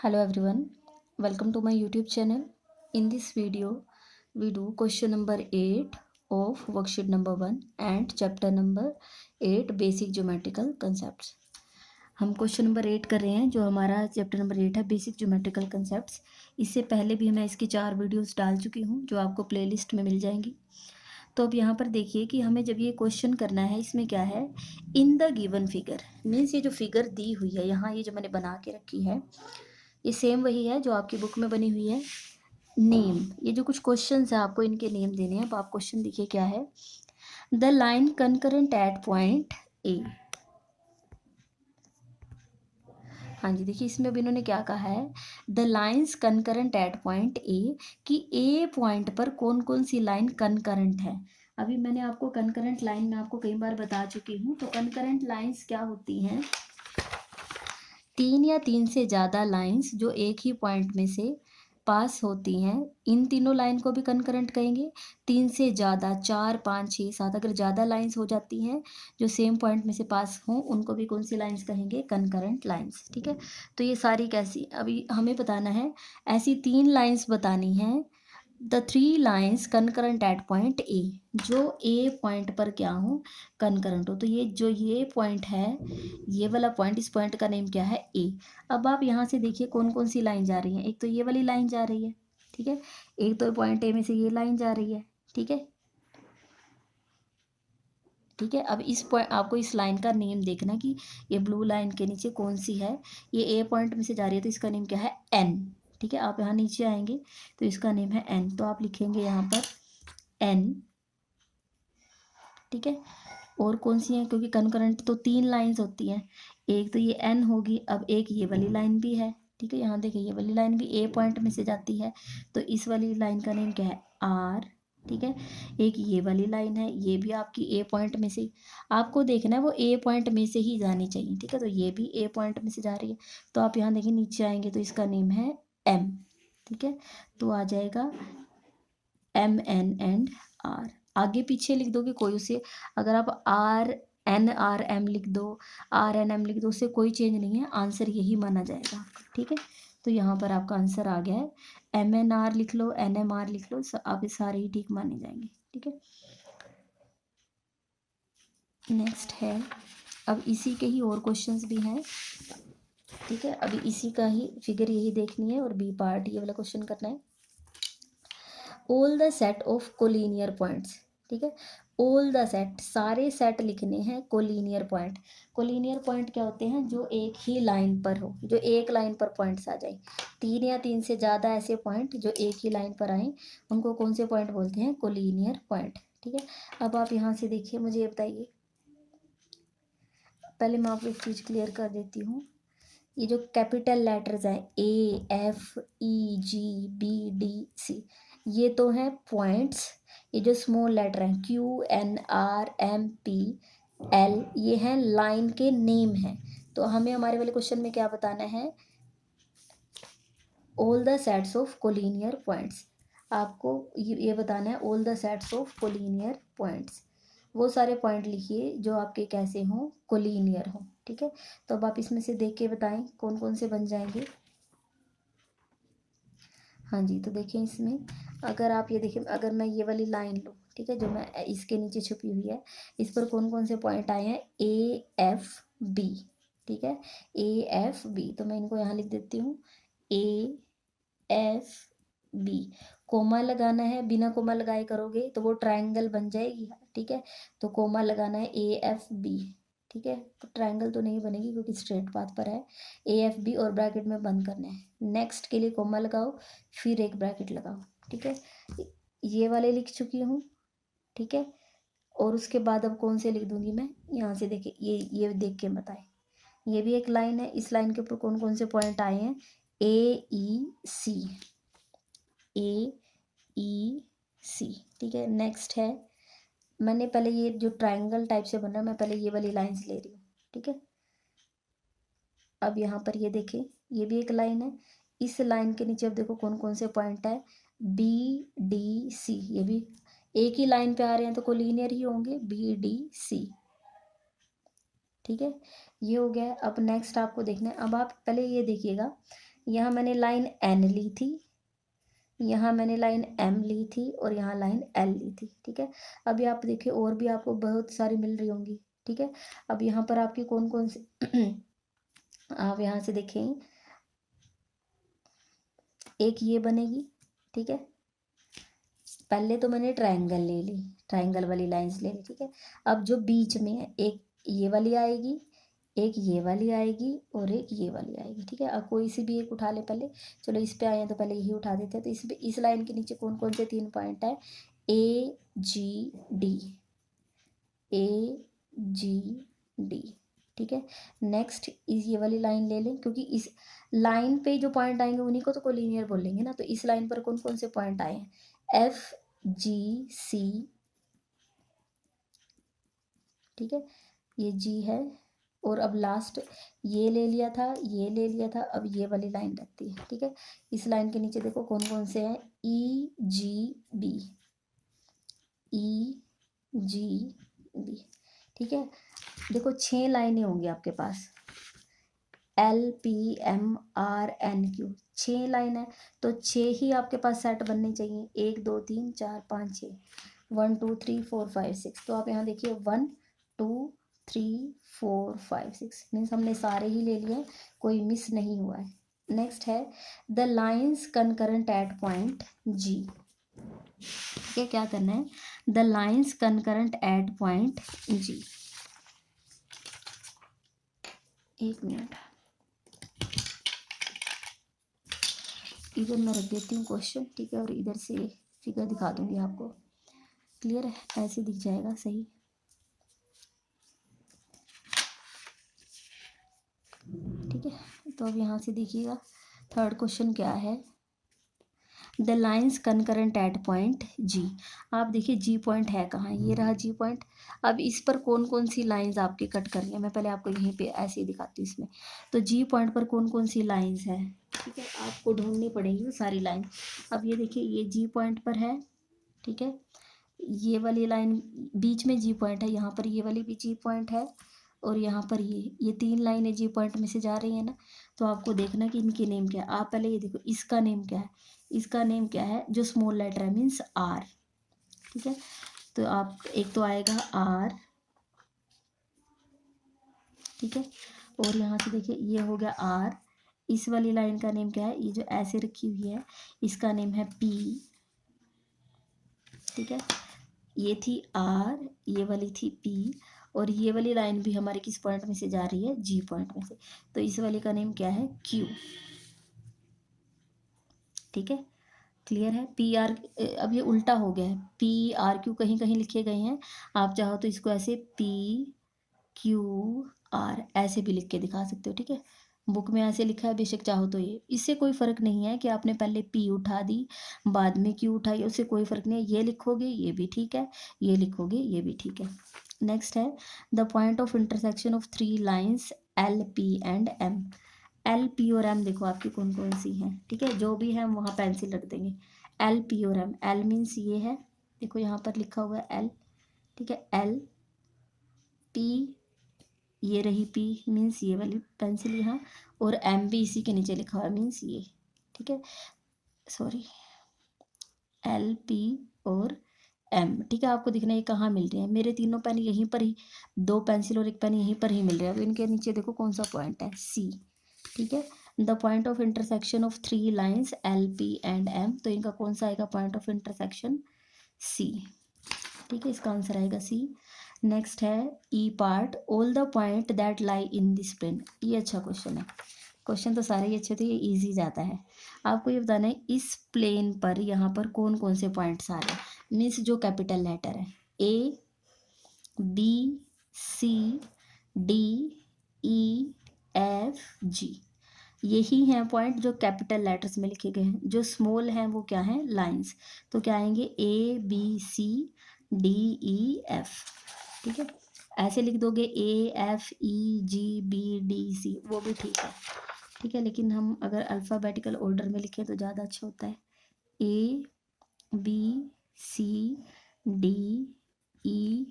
Hello everyone, welcome to my YouTube channel. In this video, we do question number 8 of worksheet number 1 and chapter number 8 basic geometrical concepts. हम question number 8 कर रहे हैं जो हमारा chapter number 8 है basic geometrical concepts. इससे पहले भी मैं इसकी 4 वीडियोस डाल चुकी हूँ जो आपको प्लेलिस्ट में मिल जाएंगी। तो अब यहाँ पर देखिए कि हमें जब ये क्वेश्चन करना है इसमें क्या है, in the given figure means ये जो फिगर दी हुई है यहाँ ये जो मैंने बना के रखी है ये सेम वही है जो आपकी बुक में बनी हुई है। नेम, ये जो कुछ क्वेश्चंस है आपको इनके नेम देने हैं। अब आप क्वेश्चन देखिए क्या है, the line concurrent at point A. हाँ जी देखिए इसमें अब इन्होंने क्या कहा है, the lines concurrent at point A, कि ए पॉइंट पर कौन कौन सी लाइन कनकरेंट है। अभी मैंने आपको कनकरेंट लाइन में आपको कई बार बता चुकी हूँ। तो कनकरेंट लाइन्स क्या होती हैं, 3 या 3 से ज़्यादा लाइंस जो एक ही पॉइंट में से पास होती हैं, इन तीनों लाइन को भी कनकरेंट कहेंगे। 3 से ज़्यादा 4 5 6 7 अगर ज़्यादा लाइंस हो जाती हैं जो सेम पॉइंट में से पास हों उनको भी कौन सी लाइंस कहेंगे, कनकरेंट लाइंस। ठीक है, तो ये सारी कैसी, अभी हमें बताना है ऐसी 3 लाइंस बतानी हैं, the 3 lines concurrent at point A, जो ए पॉइंट पर क्या हो, कनकरेंट हो। तो ये जो ये पॉइंट है, ये वाला पॉइंट, इस पॉइंट का नेम क्या है, ए। अब आप यहाँ से देखिए कौन कौन सी लाइन जा रही है, एक तो ये वाली लाइन जा रही है, ठीक है, एक तो पॉइंट ए में से ये लाइन जा रही है, ठीक है। ठीक है, अब इस पॉइंट आपको इस लाइन का नेम देखना कि ये ब्लू लाइन के नीचे कौन सी है, ये ए पॉइंट में से जा रही है तो इसका नेम क्या है, एन। ठीक है, आप यहाँ नीचे आएंगे तो इसका नेम है एन, तो आप लिखेंगे यहाँ पर एन। ठीक है, और कौन सी है, क्योंकि कनकरेंट तो 3 लाइंस होती हैं, एक तो ये एन होगी, अब एक ये वाली लाइन भी है। ठीक है, यहाँ देखिए ये वाली लाइन भी ए पॉइंट में से जाती है तो इस वाली लाइन का नेम क्या है, आर। ठीक है, एक ये वाली लाइन है, ये भी आपकी ए पॉइंट में से, आपको देखना है वो ए पॉइंट में से ही जानी चाहिए। ठीक है, तो ये भी ए पॉइंट में से जा रही है, तो आप यहाँ देखिए नीचे आएंगे तो इसका नेम है एम। ठीक है, तो आ जाएगा एम एन एंड आर। आगे पीछे लिख दोगे कोई उसे, अगर आप आर एन आर एम लिख दो, आर एन एम लिख दो, उससे कोई चेंज नहीं है, आंसर यही माना जाएगा आपका। ठीक है, तो यहाँ पर आपका आंसर आ गया है, एम एन आर लिख लो, एन एम आर लिख लो, आप सारे ही ठीक माने जाएंगे। ठीक है, नेक्स्ट है, अब इसी के ही और क्वेश्चंस भी हैं। ठीक है, अभी इसी का ही फिगर यही देखनी है और बी पार्ट ये वाला क्वेश्चन करना है। All the set of collinear points. ठीक है, ऑल द सेट, सारे सेट लिखने हैं कोलिनियर पॉइंट। कोलिनियर पॉइंट क्या होते हैं, जो एक ही लाइन पर हो, जो एक लाइन पर पॉइंट्स आ जाए। 3 या 3 से ज़्यादा ऐसे पॉइंट जो एक ही लाइन पर आए उनको कौन से पॉइंट बोलते हैं, कोलिनियर पॉइंट। ठीक है, अब आप यहाँ से देखिए, मुझे ये बताइए, पहले मैं आपको एक चीज़ क्लियर कर देती हूँ। ये जो कैपिटल लेटर्स हैं A F E G B D C, ये तो हैं पॉइंट्स। ये जो स्मॉल लेटर हैं Q N R M P L, ये हैं लाइन के नेम हैं। तो हमें हमारे वाले क्वेश्चन में क्या बताना है, all the sets of collinear points. आपको ये बताना है all the sets of collinear points, वो सारे पॉइंट लिखिए जो आपके कैसे हों, कोलिनियर हों। ठीक है, तो अब आप इसमें से देख के बताएं कौन कौन से बन जाएंगे। हाँ जी, तो देखिए इसमें अगर आप ये देखिए, अगर मैं ये वाली लाइन लूँ, ठीक है, जो मैं इसके नीचे छुपी हुई है, इस पर कौन कौन से पॉइंट आए हैं, ए एफ बी। ठीक है, ए एफ बी, तो मैं इनको यहाँ लिख देती हूँ, ए एफ बी। कोमा लगाना है, बिना कोमा लगाए करोगे तो वो ट्रायंगल बन जाएगी। ठीक है, तो कोमा लगाना है ए एफ बी। ठीक है, तो ट्रायंगल तो नहीं बनेगी क्योंकि स्ट्रेट पाथ पर है, ए एफ बी और ब्रैकेट में बंद करना है। नेक्स्ट के लिए कोमा लगाओ, फिर एक ब्रैकेट लगाओ। ठीक है, ये वाले लिख चुकी हूँ। ठीक है, और उसके बाद अब कौन से लिख दूंगी मैं, यहाँ से देखिए, ये देख के बताएं, ये भी एक लाइन है, इस लाइन के ऊपर कौन कौन से पॉइंट आए हैं, ए ई सी, ए ई सी। ठीक है, नेक्स्ट है, मैंने पहले ये जो ट्रायंगल टाइप से बना, मैं पहले ये वाली लाइंस ले रही हूँ। ठीक है, अब यहाँ पर ये देखें, ये भी एक लाइन है, इस लाइन के नीचे अब देखो कौन कौन से पॉइंट है, बी डी सी, ये भी एक ही लाइन पे आ रहे हैं तो कोलिनियर ही होंगे, बी डी सी। ठीक है, ये हो गया। अब नेक्स्ट आपको देखना है, अब आप पहले ये देखिएगा, यहाँ मैंने लाइन एन ली थी, यहाँ मैंने लाइन एम ली थी और यहाँ लाइन एल ली थी। ठीक है, अभी आप देखिए और भी आपको बहुत सारी मिल रही होंगी। ठीक है, अब यहाँ पर आपकी कौन कौन सी आप यहाँ से देखें, एक ये बनेगी। ठीक है, पहले तो मैंने ट्रायंगल ले ली, ट्रायंगल वाली लाइंस ले ली। ठीक है, अब जो बीच में है, एक ये वाली आएगी, एक ये वाली आएगी और एक ये वाली आएगी। ठीक है, अब कोई सी भी एक उठा ले पहले। चलो इस पे आए हैं तो पहले यही उठा देते हैं। तो इस लाइन के नीचे कौन कौन से 3 पॉइंट है? ए जी डी, ए जी डी। ठीक है, नेक्स्ट इस ये वाली लाइन ले लें, क्योंकि इस लाइन पे जो पॉइंट आएंगे उन्हीं को तो कोलिनियर बोलेंगे ना। तो इस लाइन पर कौन कौन से पॉइंट आए हैं? एफ जी सी। ठीक है, ये जी है, और अब लास्ट ये ले लिया था, ये ले लिया था, अब ये वाली लाइन लगती है। ठीक है, इस लाइन के नीचे देखो कौन कौन से हैं? E G B, E G B. ठीक है, देखो 6 लाइनें होंगी आपके पास, L P M R N Q, 6 line है। तो 6 ही आपके पास सेट बनने चाहिए, 1 2 3 4 5 6, 1 2 3 4 5 6। तो आप यहाँ देखिए 1 2 3 4 5 6 मीन्स हमने सारे ही ले लिए, कोई मिस नहीं हुआ है। नेक्स्ट है the lines concurrent at point G. ठीक है, क्या करना है? The lines concurrent at point G. एक मिनट, इधर मैं रख देती हूँ क्वेश्चन। ठीक है, और इधर से फिगर दिखा दूंगी आपको। क्लियर है? ऐसे दिख जाएगा सही। ठीक है, तो अब यहाँ से देखिएगा थर्ड क्वेश्चन क्या है? The lines concurrent at point G. आप देखिए जी पॉइंट है कहाँ? ये रहा जी पॉइंट। अब इस पर कौन कौन सी लाइंस आपकी कट करनी है, मैं पहले आपको यहीं पे ऐसे ही दिखाती हूँ इसमें। तो जी पॉइंट पर कौन कौन सी लाइंस है? ठीक है, आपको ढूंढनी पड़ेगी वो सारी लाइन। अब ये देखिए ये जी पॉइंट पर है। ठीक है, ये वाली लाइन बीच में जी पॉइंट है, यहाँ पर ये वाली भी जी पॉइंट है, और यहाँ पर ये 3 लाइनें जी पॉइंट में से जा रही है ना। तो आपको देखना कि इनके नेम क्या है। आप पहले ये देखो इसका नेम क्या है, इसका नेम क्या है? जो स्मॉल लेटर है मीन्स आर। ठीक है, तो आप एक तो आएगा आर। ठीक है, और यहाँ से देखिए ये हो गया आर। इस वाली लाइन का नेम क्या है? ये जो ऐसे रखी हुई है इसका नेम है पी। ठीक है, ये थी आर, ये वाली थी पी, और ये वाली लाइन भी हमारे किस पॉइंट में से जा रही है? जी पॉइंट में से। तो इस वाली का नेम क्या है? क्यू। ठीक है, क्लियर है? पी आर, अब ये उल्टा हो गया है, पी आर क्यू कहीं कहीं लिखे गए हैं। आप चाहो तो इसको ऐसे पी क्यू आर ऐसे भी लिख के दिखा सकते हो। ठीक है, बुक में ऐसे लिखा है, बेशक चाहो तो ये, इससे कोई फ़र्क नहीं है कि आपने पहले पी उठा दी बाद में क्यू उठाई, उससे कोई फ़र्क नहीं है। ये लिखोगे ये भी ठीक है, ये लिखोगे ये भी ठीक है। नेक्स्ट है the point of intersection of 3 lines L P and M. L P और एम देखो आपकी कौन कौन सी हैं। ठीक है, जो भी है हम वहाँ पेंसिल रख देंगे। एल पी और एम, एल मीन्स ये है, देखो यहाँ पर लिखा हुआ है एल। ठीक है, एल पी, ये रही पी मीन्स ये वाली पेंसिल यहाँ, और एम भी इसी के नीचे लिखा हुआ है मीन्स ये। ठीक है, सॉरी, एल पी और एम। ठीक है, आपको दिखना है ये कहाँ मिल रहे हैं? मेरे तीनों पेन यहीं पर ही, 2 पेंसिल और 1 पेन यहीं पर ही मिल रहे हैं। अब इनके नीचे देखो कौन सा पॉइंट है? सी। ठीक है, the point of intersection of 3 lines L P and M. तो इनका कौन सा आएगा पॉइंट ऑफ इंटरसेक्शन? सी। ठीक है, इसका आंसर आएगा सी। नेक्स्ट है E part, all the point that lie in this plane. ये अच्छा क्वेश्चन है, क्वेश्चन तो सारे ही अच्छे थे, ये इजी जाता है। आपको ये बताना है इस प्लेन पर यहाँ पर कौन कौन से पॉइंट्स आ रहे हैं, मीन्स जो कैपिटल लेटर है, A B C D E F G. यही हैं पॉइंट जो कैपिटल लेटर्स में लिखे गए हैं। जो स्मॉल हैं वो क्या हैं? लाइंस। तो क्या आएंगे? A B C D E F. ठीक है, ऐसे लिख दोगे A F E G B D C, वो भी ठीक है। ठीक है, लेकिन हम अगर अल्फ़ाबेटिकल ऑर्डर में लिखें तो ज़्यादा अच्छा होता है। A B C D E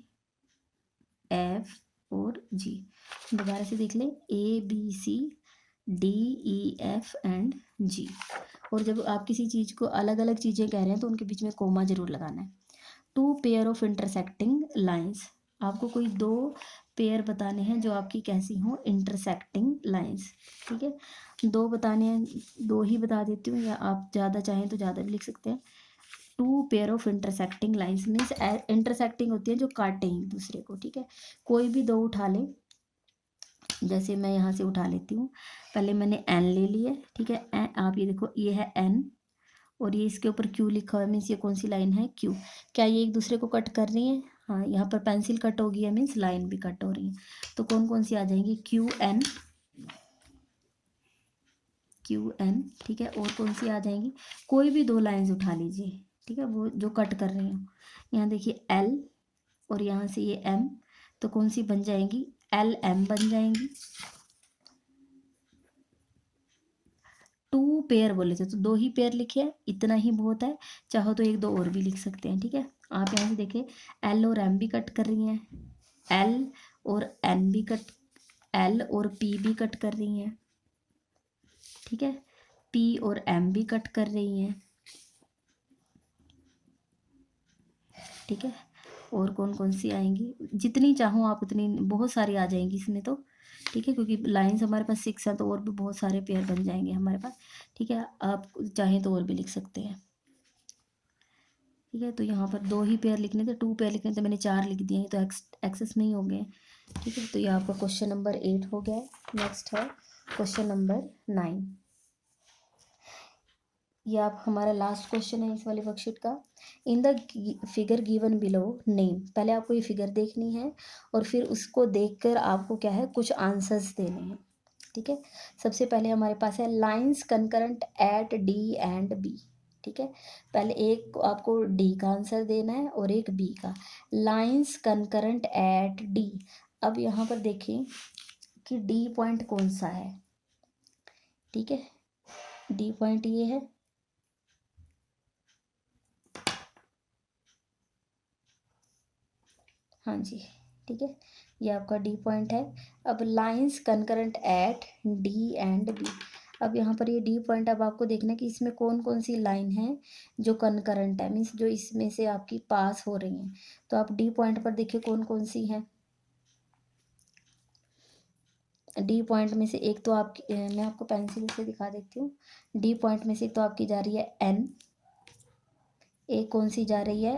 F और जी। दोबारा से देख लें, A B C D, E, F and G. और जब आप किसी चीज़ को अलग अलग चीज़ें कह रहे हैं तो उनके बीच में कोमा जरूर लगाना है। Two pair of intersecting lines, आपको कोई दो पेयर बताने हैं जो आपकी कैसी हों, इंटरसेक्टिंग लाइंस। ठीक है, दो बताने हैं, दो ही बता देती हूँ, या आप ज़्यादा चाहें तो ज़्यादा भी लिख सकते हैं। Two pair of intersecting lines means intersecting होती है जो काटे एक दूसरे को। ठीक है, कोई भी दो उठा लें, जैसे मैं यहाँ से उठा लेती हूँ, पहले मैंने एन ले लिया। ठीक है, आप ये देखो, ये है एन और ये इसके ऊपर क्यू लिखा हुआ है, मीन्स ये कौन सी लाइन है, क्यू। क्या ये एक दूसरे को कट कर रही है? हाँ, यहाँ पर पेंसिल कट हो गई है, मीन्स लाइन भी कट हो रही है। तो कौन कौन सी आ जाएंगी, क्यू एन, क्यू एन। ठीक है, और कौन सी आ जाएंगी, कोई भी दो लाइंस उठा लीजिए। ठीक है, वो जो कट कर रही हूँ, यहाँ देखिए एल और यहाँ से ये एम, तो कौन सी बन जाएंगी, एल एम बन जाएंगी। टू पेयर बोले थे तो दो ही पेयर लिखे हैं, इतना ही बहुत है, चाहो तो एक दो और भी लिख सकते हैं। ठीक है, आप यहाँ से देखें, एल और एम भी कट कर रही हैं, एल और एन भी कट, एल और पी भी कट कर रही हैं। ठीक है, पी और एम भी कट कर रही हैं। ठीक है, और कौन कौन सी आएंगी, जितनी चाहो आप उतनी, बहुत सारी आ जाएंगी इसमें तो। ठीक है, क्योंकि लाइंस हमारे पास 6 हैं तो और भी बहुत सारे पेयर बन जाएंगे हमारे पास। ठीक है, आप चाहें तो और भी लिख सकते हैं। ठीक है, तो यहाँ पर दो ही पेयर लिखने थे, टू पेयर लिखने थे, मैंने 4 लिख दिए हैं, तो एक्सेस नहीं हो गए। ठीक है, तो ये आपका क्वेश्चन नंबर 8 हो गया है। नेक्स्ट है क्वेश्चन नंबर 9। ये आप हमारा लास्ट क्वेश्चन है इस वाले वर्कशीट का। In the figure given below name, पहले आपको ये फिगर देखनी है और फिर उसको देखकर आपको क्या है, कुछ आंसर्स देने हैं। ठीक है, सबसे पहले हमारे पास है lines concurrent at D and B. ठीक है, पहले एक आपको डी का आंसर देना है और एक बी का। लाइंस कंकरेंट एट डी, अब यहाँ पर देखें कि डी पॉइंट कौन सा है। ठीक है, डी पॉइंट ये है, हाँ जी। ठीक है, ये आपका डी पॉइंट है। अब lines concurrent at D and B, अब यहाँ पर ये डी पॉइंट, अब आपको देखना है कि इसमें कौन कौन सी लाइन है जो कंकरेंट है, मीन्स जो इसमें से आपकी पास हो रही हैं। तो आप डी पॉइंट पर देखिए कौन कौन सी हैं। डी पॉइंट में से एक तो आपकी, मैं आपको पेंसिल से दिखा देती हूँ। डी पॉइंट में से एक तो आपकी जा रही है एन, एक कौन सी जा रही है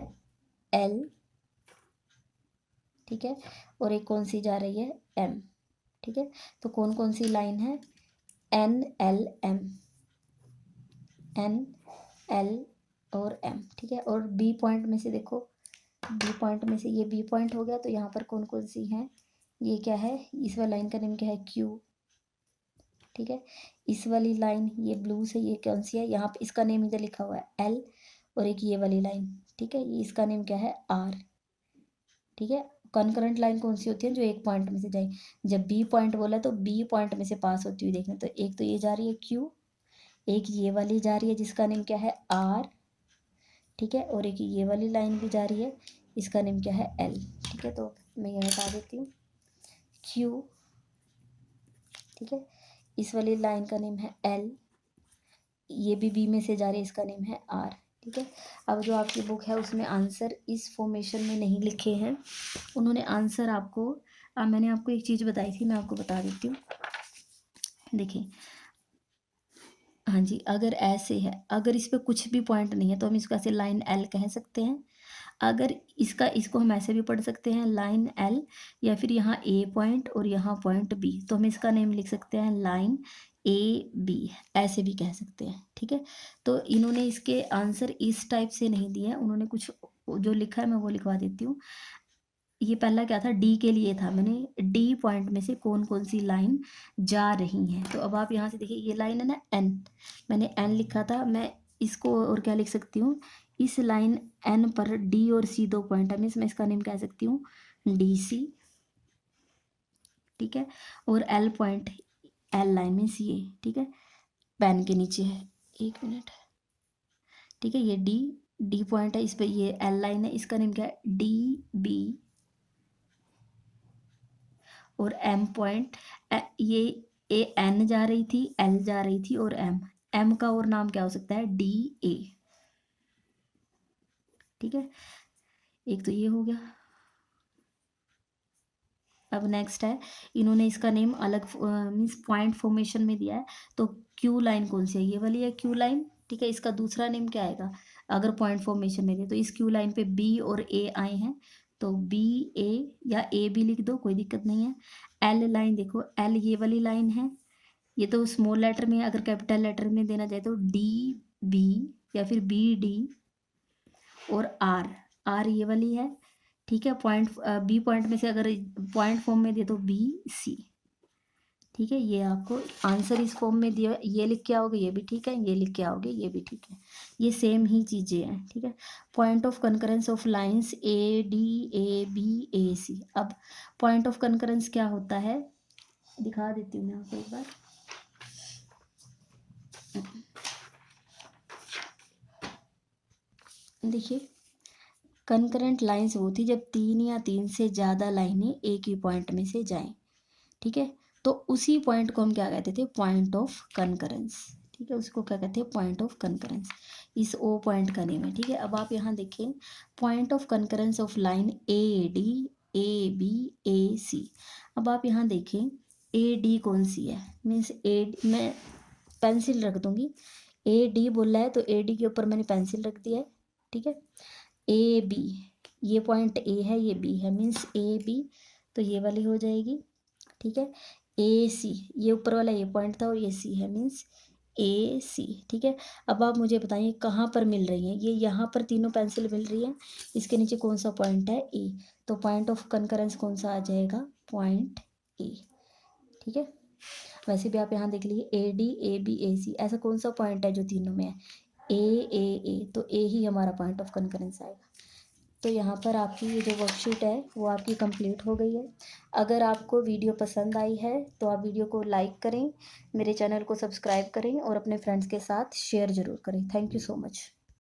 एल। ठीक है, और एक कौन सी जा रही है एम। ठीक है, तो कौन कौन सी लाइन है, N L M, N L और एम। ठीक है, और बी पॉइंट में से देखो, बी पॉइंट में से ये बी पॉइंट हो गया, तो यहाँ पर कौन कौन सी हैं, ये क्या है, इस वाली लाइन का नेम क्या है, क्यू। ठीक है, इस वाली लाइन ये ब्लू से ये कौन सी है, यहाँ पे इसका नेम इधर लिखा हुआ है एल, और एक ये वाली लाइन। ठीक है, ये इसका नेम क्या है, आर। ठीक है, कॉन्करेंट लाइन कौन सी होती है, जो एक पॉइंट में से जाए, जब बी पॉइंट बोला तो बी पॉइंट में से पास होती हुई देखना, तो एक तो ये जा रही है क्यू, एक ये वाली जा रही है जिसका नेम क्या है आर। ठीक है, और एक ये वाली लाइन भी जा रही है, इसका नेम क्या है एल। ठीक है, तो मैं ये बता देती हूँ, क्यू। ठीक है, इस वाली लाइन का नेम है एल, ये भी बी में से जा रही है, इसका नेम है आर। ठीक है, अब जो आपकी बुक है उसमें आंसर इस फॉर्मेशन में नहीं लिखे हैं, उन्होंने आंसर आपको, मैंने आपको एक चीज़ बताई थी, मैं आपको बता देती हूँ। देखिए, हाँ जी, अगर ऐसे है, अगर इस पर कुछ भी पॉइंट नहीं है तो हम इसको ऐसे लाइन एल कह सकते हैं। अगर इसको हम ऐसे भी पढ़ सकते हैं लाइन एल, या फिर यहाँ ए पॉइंट और यहाँ पॉइंट बी, तो हम इसका नेम लिख सकते हैं लाइन ए बी, ऐसे भी कह सकते हैं। ठीक है, तो इन्होंने इसके आंसर इस टाइप से नहीं दिया है, उन्होंने कुछ जो लिखा है मैं वो लिखवा देती हूँ। ये पहला क्या था, डी के लिए था, मैंने डी पॉइंट में से कौन कौन सी लाइन जा रही हैं, तो अब आप यहाँ से देखिए, ये लाइन है ना एन, मैंने एन लिखा था, मैं इसको और क्या लिख सकती हूँ, इस लाइन एन पर डी और सी दो पॉइंट है, मैं इसका नेम कह सकती हूँ डी सी। ठीक है, और L point, L line means ये। ठीक है, पेन के नीचे है, एक मिनट। ठीक है, ये डी, डी पॉइंट है, इस पर ये एल लाइन है, इसका नेम क्या है डी बी, और एम पॉइंट, ये ए एन जा रही थी, एल जा रही थी और एम, एम का और नाम क्या हो सकता है, डी ए। ठीक है, एक तो ये हो गया। अब नेक्स्ट है, इन्होंने इसका नेम अलग मीन्स पॉइंट फॉर्मेशन में दिया है, तो क्यू लाइन कौन सी है, ये वाली है क्यू लाइन। ठीक है, इसका दूसरा नेम क्या आएगा अगर पॉइंट फॉर्मेशन में दे, तो इस क्यू लाइन पे बी और ए आए हैं, तो बी ए या ए बी लिख दो, कोई दिक्कत नहीं है। एल लाइन देखो, एल ये वाली लाइन है, ये तो स्मॉल लेटर में, अगर कैपिटल लेटर में देना चाहे तो डी बी या फिर बी डी, और आर, आर ये वाली है। ठीक है, पॉइंट बी पॉइंट में से अगर पॉइंट फॉर्म में दे तो बी सी। ठीक है, ये आपको आंसर इस फॉर्म में दिया, ये लिख के आओगे ये भी ठीक है, ये लिख के आओगे ये भी ठीक है, ये सेम ही चीज़ें हैं। ठीक है, point of concurrence of lines A D A B A C. अब पॉइंट ऑफ कनकरेंस क्या होता है, दिखा देती हूँ मैं आपको एक बार। देखिए, कनकरेंट लाइंस वो थी जब तीन या तीन से ज़्यादा लाइनें एक ही पॉइंट में से जाएं। ठीक है, तो उसी पॉइंट को हम क्या कहते थे, पॉइंट ऑफ कनकरेंस। ठीक है, उसको क्या कहते हैं, पॉइंट ऑफ कनकरेंस। इस ओ पॉइंट का नेम है। ठीक है, अब आप यहाँ देखें, point of concurrence of line A D A B A C. अब आप यहाँ देखें, ए डी कौन सी है, मीन्स ए, मैं पेंसिल रख दूंगी, ए डी बोला है तो ए डी के ऊपर मैंने पेंसिल रख दिया है। ठीक है, ए बी, ये पॉइंट ए है ये बी है, मीन्स ए बी, तो ये वाली हो जाएगी। ठीक है, ए सी, ये ऊपर वाला ये पॉइंट था और ये सी है, मीन्स ए सी। ठीक है, अब आप मुझे बताइए कहाँ पर मिल रही हैं, ये यहाँ पर तीनों पेंसिल मिल रही है, इसके नीचे कौन सा पॉइंट है, ए, तो पॉइंट ऑफ कनकरेंस कौन सा आ जाएगा, पॉइंट ए। ठीक है, वैसे भी आप यहाँ देख लीजिए, ए डी ए बी ए सी, ऐसा कौन सा पॉइंट है जो तीनों में है, ए, तो ए ही हमारा पॉइंट ऑफ कनकरेंस आएगा। तो यहाँ पर आपकी ये जो वर्कशीट है वो आपकी कंप्लीट हो गई है। अगर आपको वीडियो पसंद आई है तो आप वीडियो को लाइक करें, मेरे चैनल को सब्सक्राइब करें और अपने फ्रेंड्स के साथ शेयर ज़रूर करें। Thank you so much.